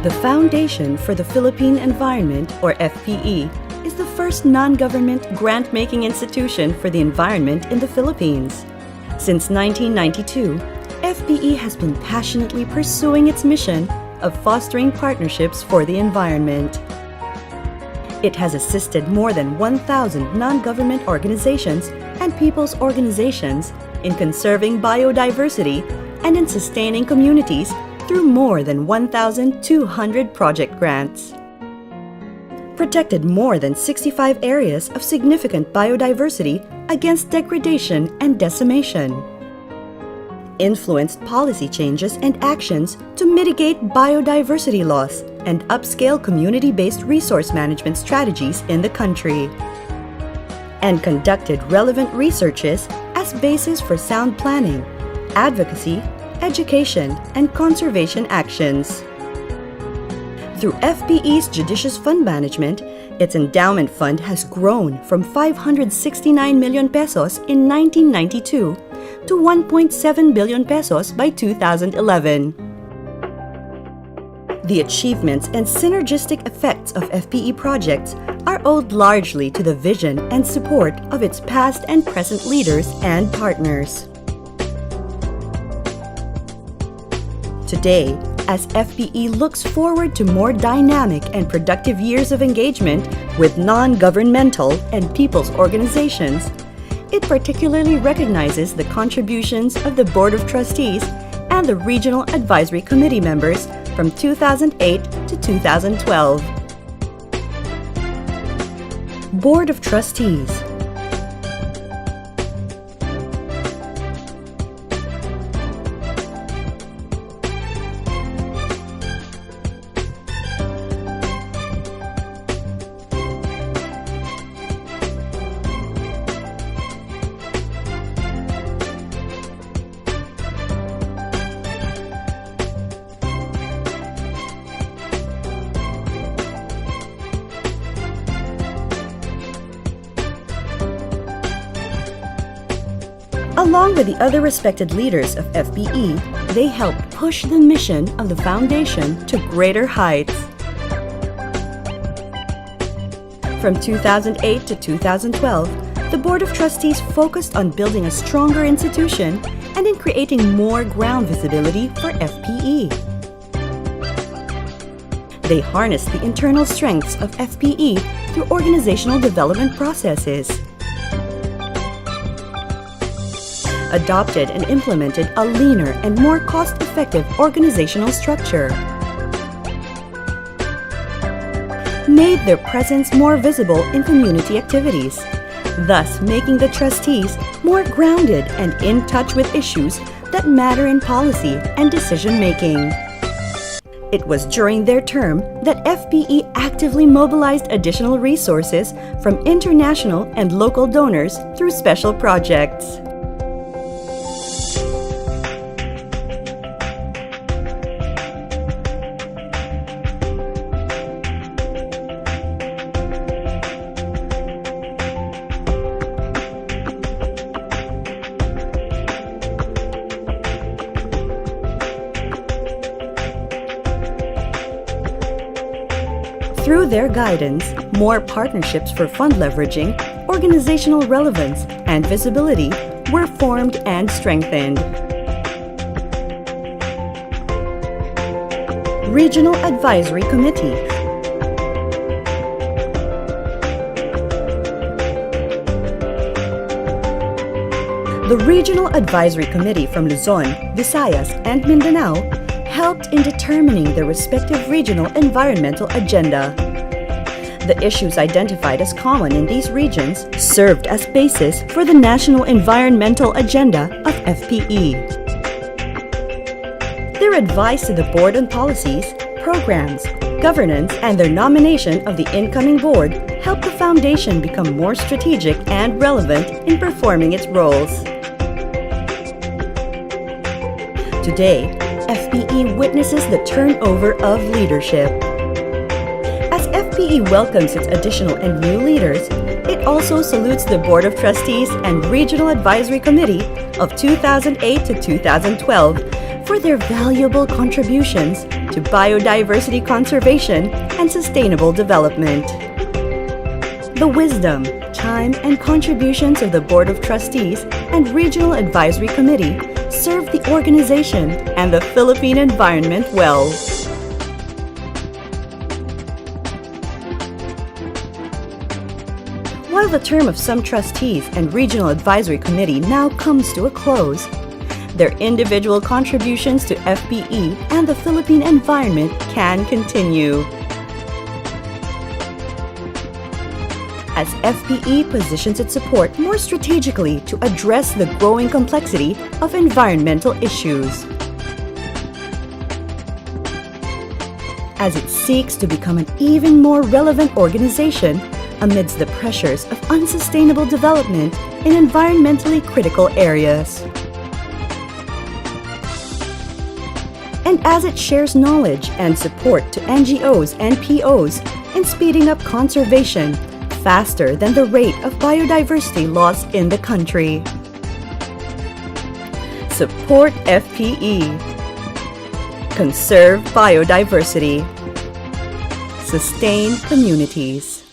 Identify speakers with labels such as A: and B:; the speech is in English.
A: The Foundation for the Philippine Environment, or FPE, is the first non-government grant-making institution for the environment in the Philippines. Since 1992, FPE has been passionately pursuing its mission of fostering partnerships for the environment. It has assisted more than 1,000 non-government organizations and people's organizations in conserving biodiversity and in sustaining communities through more than 1,200 project grants. Protected more than 65 areas of significant biodiversity against degradation and decimation. Influenced policy changes and actions to mitigate biodiversity loss and upscale community-based resource management strategies in the country. And conducted relevant researches as basis for sound planning, advocacy, education, and conservation actions. Through FPE's judicious fund management, its endowment fund has grown from 569 million pesos in 1992 to 1.7 billion pesos by 2011. The achievements and synergistic effects of FPE projects are owed largely to the vision and support of its past and present leaders and partners. Today, as FPE looks forward to more dynamic and productive years of engagement with non-governmental and people's organizations, it particularly recognizes the contributions of the Board of Trustees and the Regional Advisory Committee members from 2008 to 2012. Board of Trustees. Along with the other respected leaders of FPE, they helped push the mission of the Foundation to greater heights. From 2008 to 2012, the Board of Trustees focused on building a stronger institution and in creating more ground visibility for FPE. They harnessed the internal strengths of FPE through organizational development processes, adopted and implemented a leaner and more cost-effective organizational structure, made their presence more visible in community activities, thus making the trustees more grounded and in touch with issues that matter in policy and decision-making. It was during their term that FPE actively mobilized additional resources from international and local donors through special projects. Through their guidance, more partnerships for fund leveraging, organizational relevance, and visibility were formed and strengthened. Regional Advisory Committee. The Regional Advisory Committee from Luzon, Visayas, and Mindanao helped in determining their respective regional environmental agenda. The issues identified as common in these regions served as basis for the National Environmental Agenda of FPE. Their advice to the board on policies, programs, governance, and their nomination of the incoming board helped the Foundation become more strategic and relevant in performing its roles. Today, FPE witnesses the turnover of leadership. As FPE welcomes its additional and new leaders, it also salutes the Board of Trustees and Regional Advisory Committee of 2008 to 2012 for their valuable contributions to biodiversity conservation and sustainable development. The wisdom, time, and contributions of the Board of Trustees and Regional Advisory Committee serve the organization and the Philippine environment well. While the term of some trustees and Regional Advisory Committee now comes to a close, their individual contributions to FPE and the Philippine environment can continue. As FPE positions its support more strategically to address the growing complexity of environmental issues. As it seeks to become an even more relevant organization amidst the pressures of unsustainable development in environmentally critical areas. And as it shares knowledge and support to NGOs and POs in speeding up conservation faster than the rate of biodiversity loss in the country. Support FPE. Conserve biodiversity. Sustain communities.